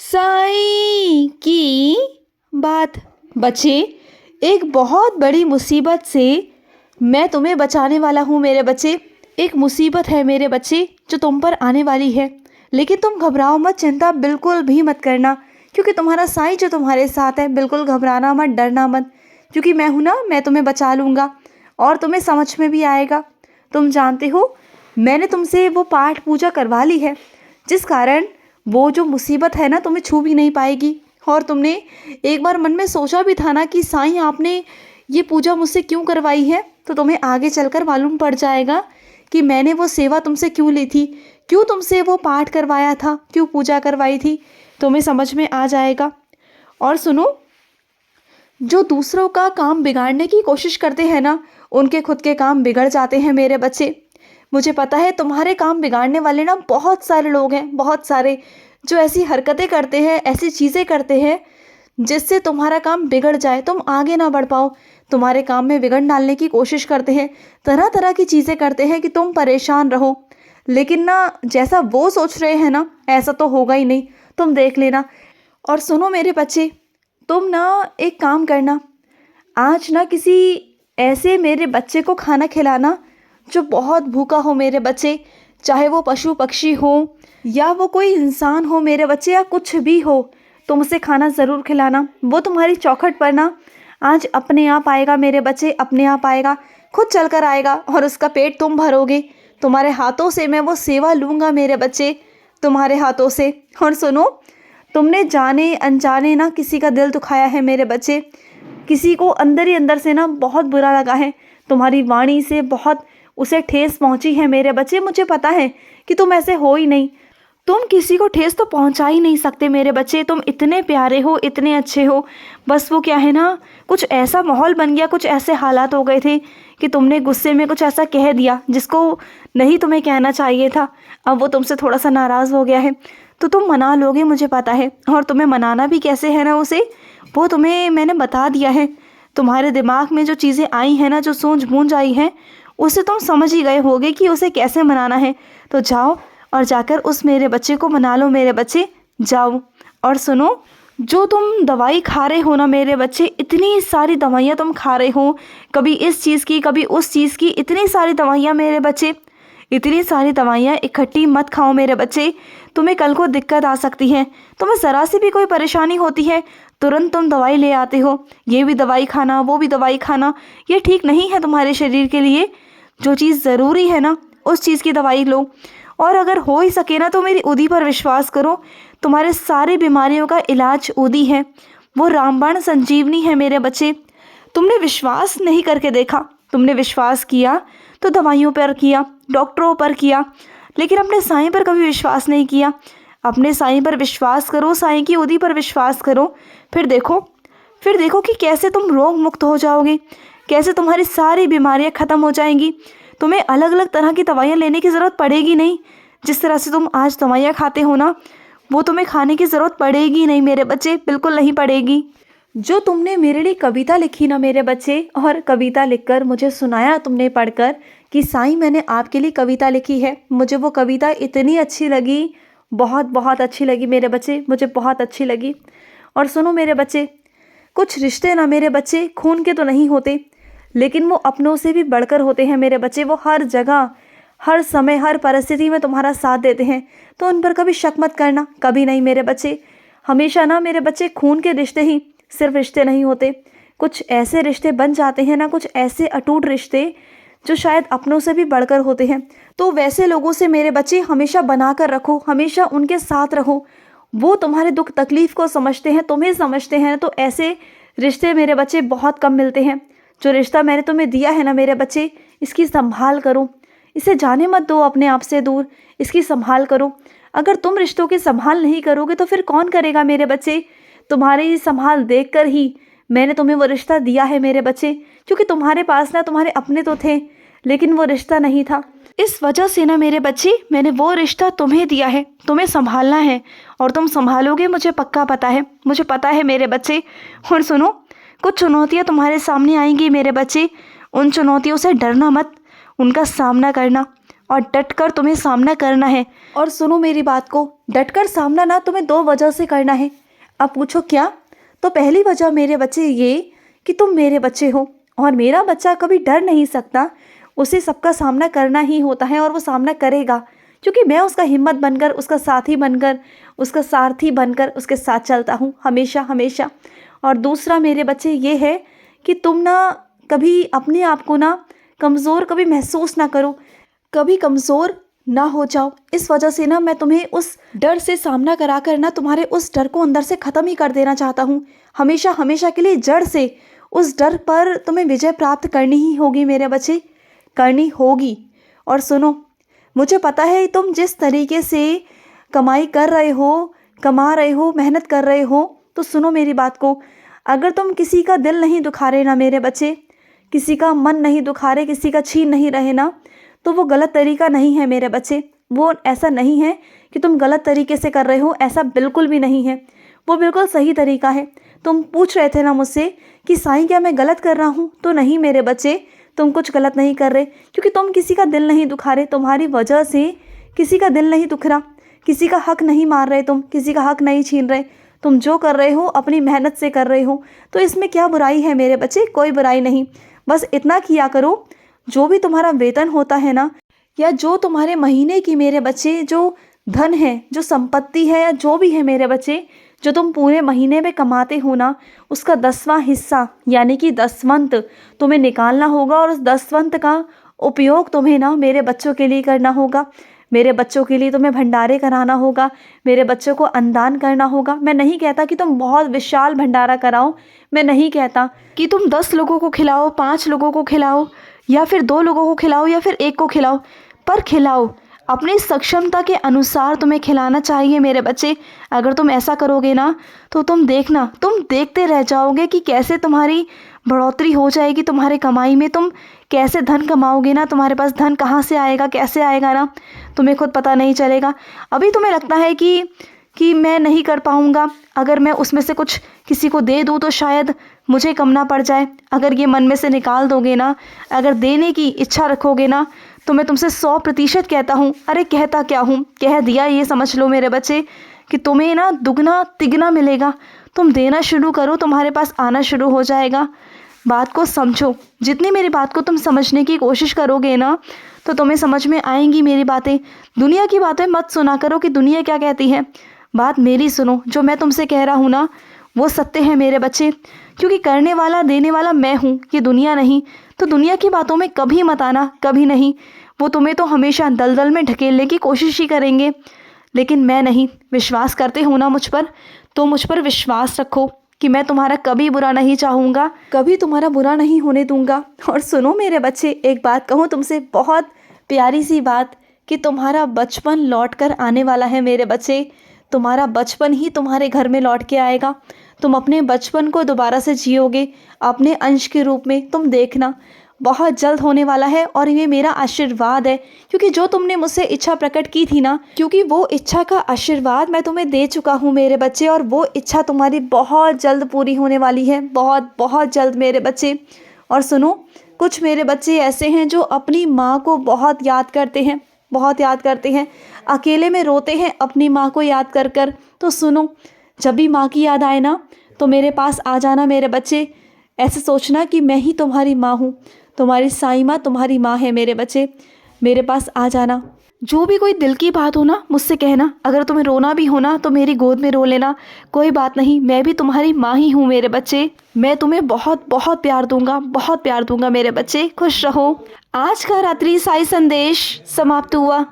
साईं की बात। बच्चे, एक बहुत बड़ी मुसीबत से मैं तुम्हें बचाने वाला हूँ मेरे बच्चे। एक मुसीबत है मेरे बच्चे जो तुम पर आने वाली है, लेकिन तुम घबराओ मत, चिंता बिल्कुल भी मत करना, क्योंकि तुम्हारा साईं जो तुम्हारे साथ है। बिल्कुल घबराना मत, डरना मत, क्योंकि मैं हूँ ना, मैं तुम्हें बचा लूँगा और तुम्हें समझ में भी आएगा। तुम जानते हो, मैंने तुमसे वो पाठ पूजा करवा ली है, जिस कारण वो जो मुसीबत है ना तुम्हें छू भी नहीं पाएगी। और तुमने एक बार मन में सोचा भी था ना कि साईं आपने ये पूजा मुझसे क्यों करवाई है, तो तुम्हें आगे चलकर मालूम पड़ जाएगा कि मैंने वो सेवा तुमसे क्यों ली थी, क्यों तुमसे वो पाठ करवाया था, क्यों पूजा करवाई थी, तुम्हें समझ में आ जाएगा। और सुनो, जो दूसरों का काम बिगाड़ने की कोशिश करते हैं ना, उनके खुद के काम बिगड़ जाते हैं मेरे बच्चे। मुझे पता है तुम्हारे काम बिगाड़ने वाले ना बहुत सारे लोग हैं, बहुत सारे, जो ऐसी हरकतें करते हैं, ऐसी चीज़ें करते हैं जिससे तुम्हारा काम बिगड़ जाए, तुम आगे ना बढ़ पाओ। तुम्हारे काम में विघ्न डालने की कोशिश करते हैं, तरह तरह की चीज़ें करते हैं कि तुम परेशान रहो। लेकिन ना, जैसा वो सोच रहे हैं ना, ऐसा तो होगा ही नहीं, तुम देख लेना। और सुनो मेरे बच्चे, तुम ना एक काम करना, आज ना किसी ऐसे मेरे बच्चे को खाना खिलाना जो बहुत भूखा हो मेरे बच्चे, चाहे वो पशु पक्षी हो या वो कोई इंसान हो मेरे बच्चे, या कुछ भी हो, तुम उसे खाना ज़रूर खिलाना। वो तुम्हारी चौखट पर ना आज अपने आप आएगा मेरे बच्चे, अपने आप आएगा, खुद चल कर आएगा और उसका पेट तुम भरोगे। तुम्हारे हाथों से मैं वो सेवा लूँगा मेरे बच्चे, तुम्हारे हाथों से। और सुनो, तुमने जाने अनजाने ना किसी का दिल दुखाया है मेरे बच्चे, किसी को अंदर ही अंदर से ना बहुत बुरा लगा है, तुम्हारी वाणी से बहुत उसे ठेस पहुंची है मेरे बच्चे। मुझे पता है कि तुम ऐसे हो ही नहीं, तुम किसी को ठेस तो पहुंचा ही नहीं सकते मेरे बच्चे, तुम इतने प्यारे हो, इतने अच्छे हो। बस वो क्या है ना, कुछ ऐसा माहौल बन गया, कुछ ऐसे हालात हो गए थे कि तुमने गुस्से में कुछ ऐसा कह दिया जिसको नहीं तुम्हें कहना चाहिए था। अब वो तुमसे थोड़ा सा नाराज़ हो गया है, तो तुम मना लोगे, मुझे पता है। और तुम्हें मनाना भी कैसे है ना उसे, वो तुम्हें मैंने बता दिया है। तुम्हारे दिमाग में जो चीज़ें आई हैं ना, जो सूझबूझ आई है, उसे तुम समझ ही गए होगे कि उसे कैसे मनाना है। तो जाओ और जाकर उस मेरे बच्चे को मना लो मेरे बच्चे, जाओ। और सुनो, जो तुम दवाई खा रहे हो ना मेरे बच्चे, इतनी सारी दवाइयाँ तुम खा रहे हो, कभी इस चीज़ की, कभी उस चीज़ की, इतनी सारी दवाइयाँ मेरे बच्चे, इतनी सारी दवाइयाँ इकट्ठी मत खाओ मेरे बच्चे, तुम्हें कल को दिक्कत आ सकती है। तुम्हें ज़रा सी भी कोई परेशानी होती है, तुरंत तुम दवाई ले आते हो, ये भी दवाई खाना, वो भी दवाई खाना, ये ठीक नहीं है तुम्हारे शरीर के लिए। जो चीज़ ज़रूरी है ना, उस चीज़ की दवाई लो। और अगर हो ही सके ना तो मेरी उदी पर विश्वास करो, तुम्हारे सारी बीमारियों का इलाज उदी है, वो रामबाण संजीवनी है मेरे बच्चे। तुमने विश्वास नहीं करके देखा, तुमने विश्वास किया तो दवाइयों पर किया, डॉक्टरों पर किया, लेकिन अपने साईं पर कभी विश्वास नहीं किया। अपने साईं पर विश्वास करो, साईं की उदी पर विश्वास करो, फिर देखो कि कैसे तुम रोग मुक्त हो जाओगे, कैसे तुम्हारी सारी बीमारियां ख़त्म हो जाएंगी। तुम्हें अलग अलग तरह की दवाइयाँ लेने की ज़रूरत पड़ेगी नहीं। जिस तरह से तुम आज दवाइयाँ खाते हो ना, वो तुम्हें खाने की ज़रूरत पड़ेगी नहीं मेरे बच्चे, बिल्कुल नहीं पड़ेगी। जो तुमने मेरे लिए कविता लिखी ना मेरे बच्चे, और कविता लिखकर मुझे सुनाया तुमने पढ़कर कि साईं मैंने आपके लिए कविता लिखी है, मुझे वो कविता इतनी अच्छी लगी, बहुत बहुत अच्छी लगी मेरे बच्चे, मुझे बहुत अच्छी लगी। और सुनो मेरे बच्चे, कुछ रिश्ते ना मेरे बच्चे खून के तो नहीं होते, लेकिन वो अपनों से भी बढ़कर होते हैं मेरे बच्चे। वो हर जगह, हर समय, हर परिस्थिति में तुम्हारा साथ देते हैं, तो उन पर कभी शक मत करना, कभी नहीं मेरे बच्चे। हमेशा ना मेरे बच्चे, खून के रिश्ते ही सिर्फ रिश्ते नहीं होते, कुछ ऐसे रिश्ते बन जाते हैं ना, कुछ ऐसे अटूट रिश्ते जो शायद अपनों से भी बढ़कर होते हैं। तो वैसे लोगों से मेरे बच्चे हमेशा बना कर रखो, हमेशा उनके साथ रहो। वो तुम्हारे दुख तकलीफ को समझते हैं, तुम्हें समझते हैं। तो ऐसे रिश्ते मेरे बच्चे बहुत कम मिलते हैं। जो रिश्ता मैंने तुम्हें दिया है ना मेरे बच्चे, इसकी संभाल करो, इसे जाने मत दो अपने आप से दूर, इसकी संभाल करो। अगर तुम रिश्तों की संभाल नहीं करोगे तो फिर कौन करेगा मेरे बच्चे। तुम्हारी संभाल देखकर ही मैंने तुम्हें वो रिश्ता दिया है मेरे बच्चे, क्योंकि तुम्हारे पास ना तुम्हारे अपने तो थे, लेकिन वो रिश्ता नहीं था। इस वजह से ना मेरे बच्चे, मैंने वो रिश्ता तुम्हें दिया है, तुम्हें संभालना है, और तुम संभालोगे, मुझे पक्का पता है, मुझे पता है मेरे बच्चे। और सुनो, कुछ चुनौतियाँ तुम्हारे सामने आएंगी मेरे बच्चे, उन चुनौतियों से डरना मत, उनका सामना करना। और डटकर तुम्हें सामना करना है। और सुनो मेरी बात को, डटकर सामना ना तुम्हें 2 वजह से करना है। अब पूछो क्या? तो पहली वजह मेरे बच्चे ये कि तुम मेरे बच्चे हो और मेरा बच्चा कभी डर नहीं सकता, उसे सबका सामना करना ही होता है और वो सामना करेगा, क्योंकि मैं उसका हिम्मत बनकर, उसका साथी बनकर, उसका सारथी बनकर उसके साथ चलता हूँ हमेशा हमेशा। और दूसरा मेरे बच्चे ये है कि तुम ना कभी अपने आप को ना कमज़ोर कभी महसूस ना करो, कभी कमज़ोर ना हो जाओ। इस वजह से ना मैं तुम्हें उस डर से सामना करा कर ना तुम्हारे उस डर को अंदर से ख़त्म ही कर देना चाहता हूँ, हमेशा हमेशा के लिए जड़ से। उस डर पर तुम्हें विजय प्राप्त करनी ही होगी मेरे बच्चे, करनी होगी। और सुनो, मुझे पता है तुम जिस तरीके से कमाई कर रहे हो, कमा रहे हो, मेहनत कर रहे हो, तो सुनो मेरी बात को, अगर तुम किसी का दिल नहीं दुखा रहे ना मेरे बच्चे, किसी का मन नहीं दुखा रहे, किसी का छीन नहीं रहे ना, तो वो गलत तरीका नहीं है मेरे बच्चे। वो ऐसा नहीं है कि तुम गलत तरीके से कर रहे हो, ऐसा बिल्कुल भी नहीं है, वो बिल्कुल सही तरीका है। तुम पूछ रहे थे ना मुझसे कि साईं क्या मैं गलत कर रहा हूँ? तो नहीं मेरे बच्चे, तुम कुछ गलत नहीं कर रहे, क्योंकि तुम किसी का दिल नहीं दुखा रहे। तुम्हारी वजह से किसी का दिल नहीं दुख रहा, किसी का हक नहीं मार रहे, तुम किसी का हक नहीं छीन रहे। तुम जो कर रहे हो अपनी मेहनत से कर रहे हो, तो इसमें क्या बुराई है मेरे बच्चे? कोई बुराई नहीं। बस इतना किया करो, जो भी तुम्हारा वेतन होता है ना, या जो तुम्हारे महीने की मेरे बच्चे जो धन है, जो संपत्ति है, या जो भी है मेरे बच्चे, जो तुम पूरे महीने में कमाते हो ना, उसका 10वां हिस्सा यानी कि 10वंत तुम्हें निकालना होगा। और उस 10वंत का उपयोग तुम्हें ना मेरे बच्चों के लिए करना होगा। मेरे बच्चों के लिए तुम्हें भंडारे कराना होगा, मेरे बच्चों को अन्नदान करना होगा। मैं नहीं कहता कि तुम बहुत विशाल भंडारा कराओ, मैं नहीं कहता कि तुम 10 लोगों को खिलाओ, 5 लोगों को खिलाओ, या फिर 2 लोगों को खिलाओ, या फिर 1 को खिलाओ, पर खिलाओ। अपनी सक्षमता के अनुसार तुम्हें खिलाना चाहिए मेरे बच्चे। अगर तुम ऐसा करोगे ना, तो तुम देखना, तुम देखते रह जाओगे कि कैसे तुम्हारी बढ़ोतरी हो जाएगी तुम्हारे कमाई में। तुम कैसे धन कमाओगे ना, तुम्हारे पास धन कहाँ से आएगा, कैसे आएगा ना, तुम्हें खुद पता नहीं चलेगा। अभी तुम्हें लगता है कि मैं नहीं कर पाऊँगा, अगर मैं उसमें से कुछ किसी को दे दूँ तो शायद मुझे कम ना पड़ जाए। अगर ये मन में से निकाल दोगे ना, अगर देने की इच्छा रखोगे ना, तो मैं तुमसे 100% कहता हूँ, अरे कहता क्या हूँ, कह दिया, ये समझ लो मेरे बच्चे कि तुम्हें ना दुगना तिगना मिलेगा। तुम देना शुरू करो, तुम्हारे पास आना शुरू हो जाएगा। बात को समझो, जितनी मेरी बात को तुम समझने की कोशिश करोगे ना, तो तुम्हें समझ में आएंगी मेरी बातें। दुनिया की बातें मत सुना करो कि दुनिया क्या कहती है, बात मेरी सुनो। जो मैं तुमसे कह रहा हूँ ना, वो सत्य है मेरे बच्चे, क्योंकि करने वाला देने वाला मैं हूँ, ये दुनिया नहीं। तो दुनिया की बातों में कभी मत आना, कभी नहीं। वो तुम्हें तो हमेशा दलदल में ढकेलने की कोशिश ही करेंगे, लेकिन मैं नहीं। विश्वास करते हो ना मुझ पर, तो मुझ पर विश्वास रखो कि मैं तुम्हारा कभी बुरा नहीं चाहूँगा, कभी तुम्हारा बुरा नहीं होने दूंगा। और सुनो मेरे बच्चे, एक बात कहूँ तुमसे, बहुत प्यारी सी बात, कि तुम्हारा बचपन लौट कर आने वाला है मेरे बच्चे। तुम्हारा बचपन ही तुम्हारे घर में लौट के आएगा। तुम अपने बचपन को दोबारा से जियोगे अपने अंश के रूप में। तुम देखना, बहुत जल्द होने वाला है। और ये मेरा आशीर्वाद है, क्योंकि जो तुमने मुझसे इच्छा प्रकट की थी ना, क्योंकि वो इच्छा का आशीर्वाद मैं तुम्हें दे चुका हूँ मेरे बच्चे। और वो इच्छा तुम्हारी बहुत जल्द पूरी होने वाली है, बहुत बहुत जल्द मेरे बच्चे। और सुनो, कुछ मेरे बच्चे ऐसे हैं जो अपनी माँ को बहुत याद करते हैं, बहुत याद करते हैं, अकेले में रोते हैं अपनी माँ को याद कर कर। तो सुनो, जब भी माँ की याद आए ना, तो मेरे पास आ जाना मेरे बच्चे। ऐसे सोचना कि मैं ही तुम्हारी माँ हूँ, तुम्हारी साईं माँ तुम्हारी माँ है मेरे बच्चे। मेरे पास आ जाना, जो भी कोई दिल की बात हो ना मुझसे कहना। अगर तुम्हें रोना भी हो ना, तो मेरी गोद में रो लेना, कोई बात नहीं, मैं भी तुम्हारी माँ ही हूँ मेरे बच्चे। मैं तुम्हें बहुत बहुत प्यार दूंगा, बहुत प्यार दूंगा मेरे बच्चे। खुश रहो। आज का रात्रि साई संदेश समाप्त हुआ।